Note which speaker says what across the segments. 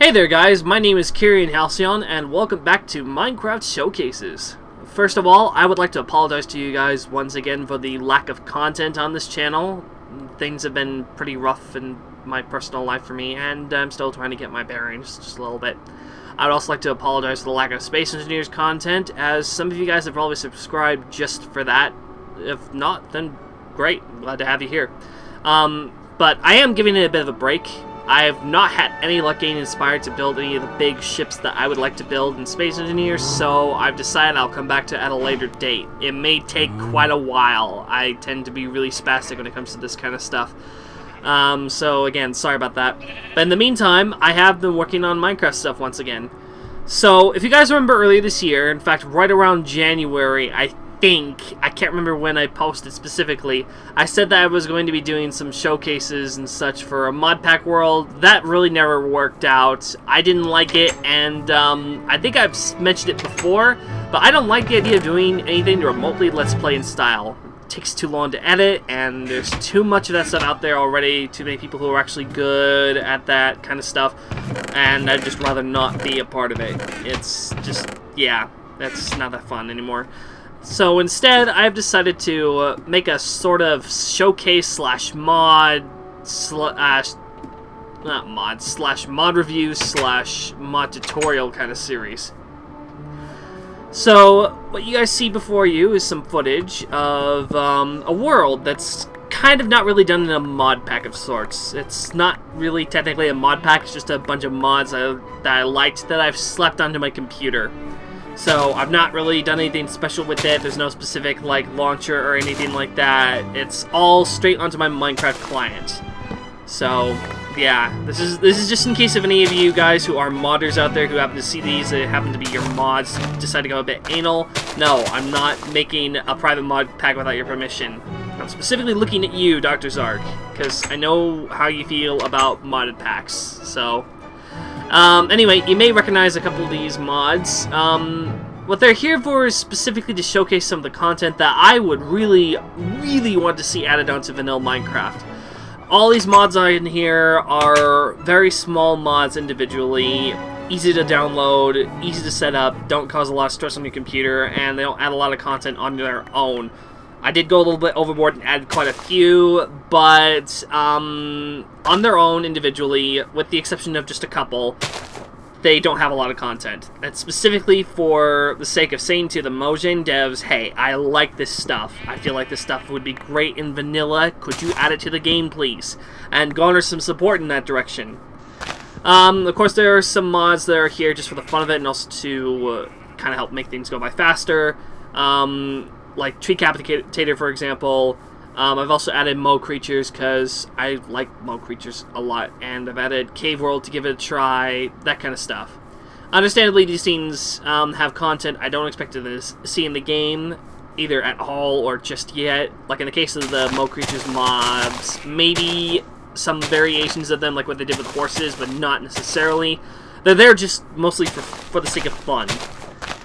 Speaker 1: Hey there guys, my name is Kerian Halcyon and welcome back to Minecraft Showcases. First of all, I would like to apologize to you guys once again for the lack of content on this channel. Things have been pretty rough in my personal life for me, and I'm still trying to get my bearings just a little bit. I would also like to apologize for the lack of Space Engineers content, as some of you guys have probably subscribed just for that. If not, then great, glad to have you here. But I am giving it a bit of a break. I have not had any luck getting inspired to build any of the big ships that I would like to build in Space Engineers, so I've decided I'll come back to it at a later date. It may take quite a while. I tend to be really spastic when it comes to this kind of stuff. So again, sorry about that. But in the meantime, I have been working on Minecraft stuff once again. So, if you guys remember earlier this year, in fact right around January, I can't remember when I posted specifically, I said that I was going to be doing some showcases and such for a mod pack world. That really never worked out. I didn't like it, and I think I've mentioned it before, but I don't like the idea of doing anything remotely Let's Play in style. It takes too long to edit, and there's too much of that stuff out there already, too many people who are actually good at that kind of stuff, and I'd just rather not be a part of it. It's just, yeah, that's not that fun anymore. So instead, I've decided to make a sort of showcase slash mod mod review slash mod tutorial kind of series. So what you guys see before you is some footage of a world that's kind of not really done in a mod pack of sorts. It's not really technically a mod pack, it's just a bunch of mods that I liked that I've slapped onto my computer. So, I've not really done anything special with it. There's no specific, like, launcher or anything like that. It's all straight onto my Minecraft client. So, yeah. This is just in case of any of you guys who are modders out there who happen to see these, that happen to be your mods, decide to go a bit anal. No, I'm not making a private mod pack without your permission. I'm specifically looking at you, Dr. Zark, because I know how you feel about modded packs, so... anyway, you may recognize a couple of these mods. What they're here for is specifically to showcase some of the content that I would really want to see added onto vanilla Minecraft. All these mods in here are very small mods individually, easy to download, easy to set up, don't cause a lot of stress on your computer, and they don't add a lot of content on their own. I did go a little bit overboard and add quite a few, but on their own individually, with the exception of just a couple, they don't have a lot of content. That's specifically for the sake of saying to the Mojang devs, hey, I like this stuff. I feel like this stuff would be great in vanilla. Could you add it to the game, please? And garner some support in that direction. Of course, there are some mods that are here just for the fun of it and also to kind of help make things go by faster. Like Tree Capitator, for example. I've also added Mo Creatures because I like Mo Creatures a lot, and I've added Cave World to give it a try, that kind of stuff. Understandably, these things have content I don't expect to see in the game, either at all or just yet. Like in the case of the Mo Creatures mobs, maybe some variations of them, like what they did with horses, but not necessarily. They're there just mostly for the sake of fun,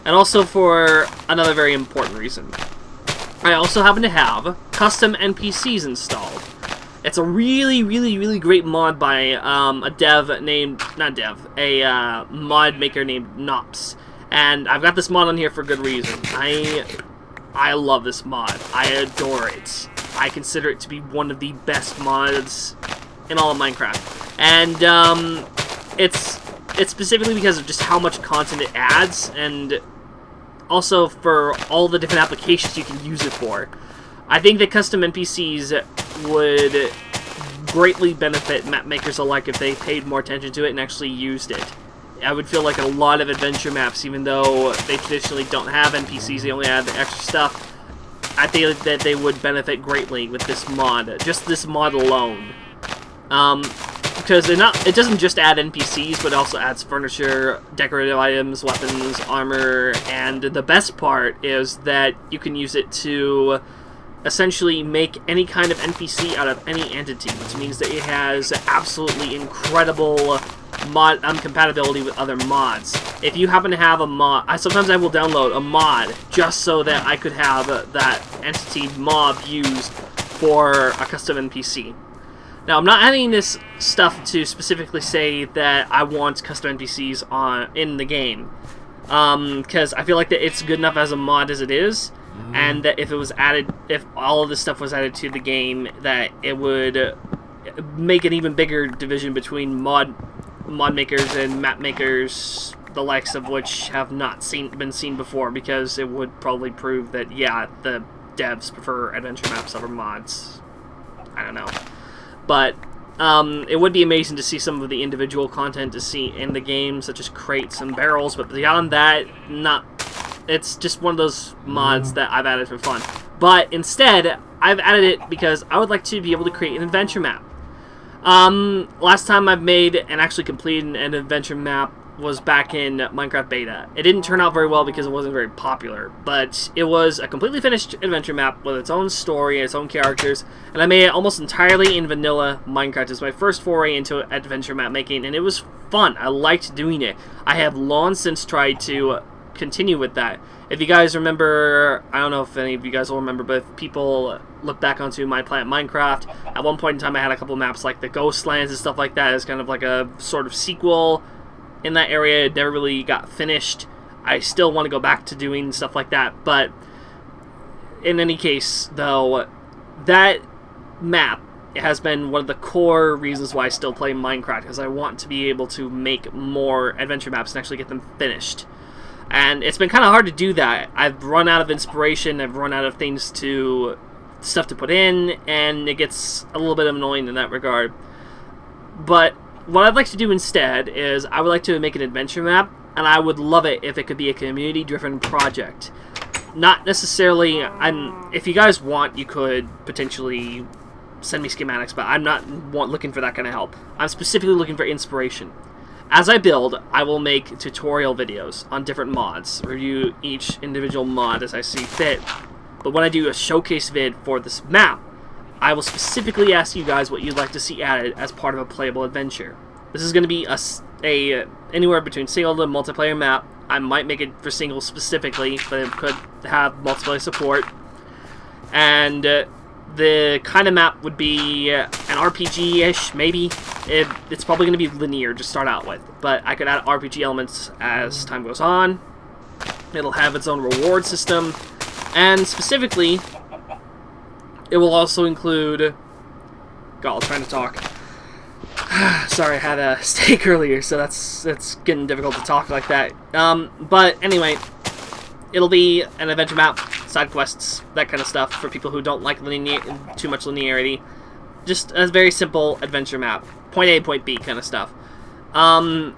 Speaker 1: and also for another very important reason. I also happen to have CustomNPCs installed. It's a really great mod by a dev named, a mod maker named Noppes. And I've got this mod on here for good reason. I love this mod. I adore it. I consider it to be one of the best mods in all of Minecraft. And it's specifically because of just how much content it adds, and also for all the different applications you can use it for. I think that CustomNPCs would greatly benefit map makers alike if they paid more attention to it and actually used it. I would feel like a lot of adventure maps, even though they traditionally don't have NPCs, they only add the extra stuff, I feel that they would benefit greatly with this mod, just this mod alone. Because it doesn't just add NPCs, but it also adds furniture, decorative items, weapons, armor, and the best part is that you can use it to essentially make any kind of NPC out of any entity, which means that it has absolutely incredible mod compatibility with other mods. If you happen to have a mod, sometimes I will download a mod just so that I could have that entity mob used for a custom NPC. Now, I'm not adding this stuff to specifically say that I want custom NPCs in the game, because I feel like that it's good enough as a mod as it is, and that if it was added, if all of this stuff was added to the game, that it would make an even bigger division between mod makers and map makers, the likes of which have not been seen before, because it would probably prove that, yeah, the devs prefer adventure maps over mods. I don't know. But it would be amazing to see some of the individual content to see in the game, such as crates and barrels, but beyond that, not. It's just one of those mods that I've added for fun. But instead, I've added it because I would like to be able to create an adventure map. Last time I've made and actually completed an adventure map was back in Minecraft Beta. It didn't turn out very well because it wasn't very popular, but it was a completely finished adventure map with its own story, its own characters, and I made it almost entirely in vanilla Minecraft. It was my first foray into adventure map making, and it was fun. I liked doing it. I have long since tried to continue with that. If you guys remember, I don't know if any of you guys will remember, but if people look back onto My Planet Minecraft, at one point in time I had a couple maps like the Ghostlands and stuff like that as kind of like a sort of sequel in that area. It never really got finished. I still want to go back to doing stuff like that, but in any case, though, that map has been one of the core reasons why I still play Minecraft, because I want to be able to make more adventure maps and actually get them finished. And it's been kind of hard to do that. I've run out of inspiration, I've run out of stuff to put in, and it gets a little bit annoying in that regard. But what I'd like to do instead is I would like to make an adventure map, and I would love it if it could be a community-driven project. Not necessarily, if you guys want, you could potentially send me schematics, but I'm not looking for that kind of help. I'm specifically looking for inspiration. As I build, I will make tutorial videos on different mods, review each individual mod as I see fit. But when I do a showcase vid for this map, I will specifically ask you guys what you'd like to see added as part of a playable adventure. This is going to be a anywhere between single to multiplayer map. I might make it for single specifically, but it could have multiplayer support. And the kind of map would be an RPG-ish, maybe. It's probably going to be linear to start out with, but I could add RPG elements as time goes on. It'll have its own reward system, and specifically, it will also include... God, I'm trying to talk. Sorry, I had a steak earlier, so it's getting difficult to talk like that. But anyway, it'll be an adventure map, side quests, that kind of stuff for people who don't like too much linearity. Just a very simple adventure map. Point A, point B kind of stuff. And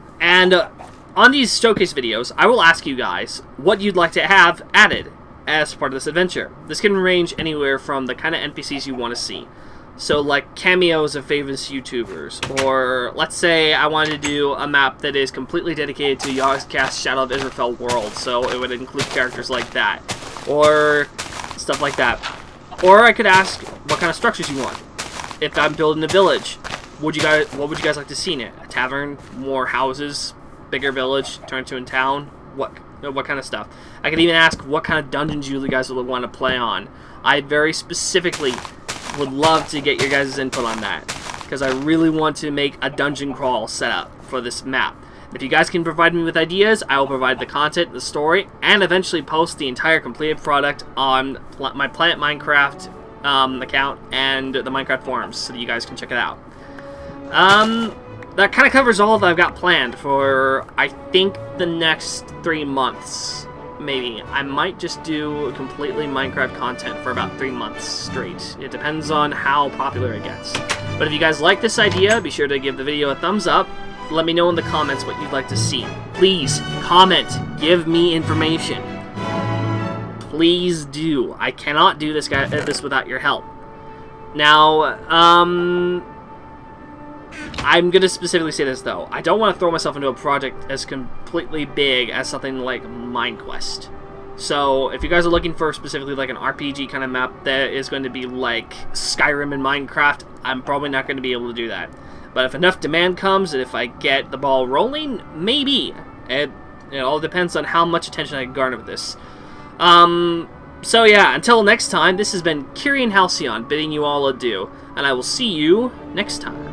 Speaker 1: on these showcase videos, I will ask you guys what you'd like to have added as part of this adventure. This can range anywhere from the kind of NPCs you want to see. So, like, cameos of famous YouTubers. Or, let's say I wanted to do a map that is completely dedicated to Yogcast Shadow of Israfel world, so it would include characters like that. Or stuff like that. Or I could ask what kind of structures you want. If I'm building a village, what would you guys like to see in it? A tavern, more houses, bigger village, turn to a town? What kind of stuff? I could even ask what kind of dungeons you guys would want to play on. I very specifically would love to get your guys' input on that, because I really want to make a dungeon crawl setup for this map. If you guys can provide me with ideas, I will provide the content, the story, and eventually post the entire completed product on my Planet Minecraft account and the Minecraft forums, so that you guys can check it out. That kind of covers all that I've got planned for, I think, the next 3 months. Maybe. I might just do completely Minecraft content for about 3 months straight. It depends on how popular it gets. But if you guys like this idea, be sure to give the video a thumbs up. Let me know in the comments what you'd like to see. Please, comment. Give me information. Please do. I cannot do this without your help. Now, I'm going to specifically say this, though. I don't want to throw myself into a project as completely big as something like MineQuest. So, if you guys are looking for specifically like an RPG kind of map that is going to be like Skyrim and Minecraft, I'm probably not going to be able to do that. But if enough demand comes, and if I get the ball rolling, maybe. It all depends on how much attention I garner with this. So yeah, until next time, this has been KerianH Halcyon bidding you all adieu, and I will see you next time.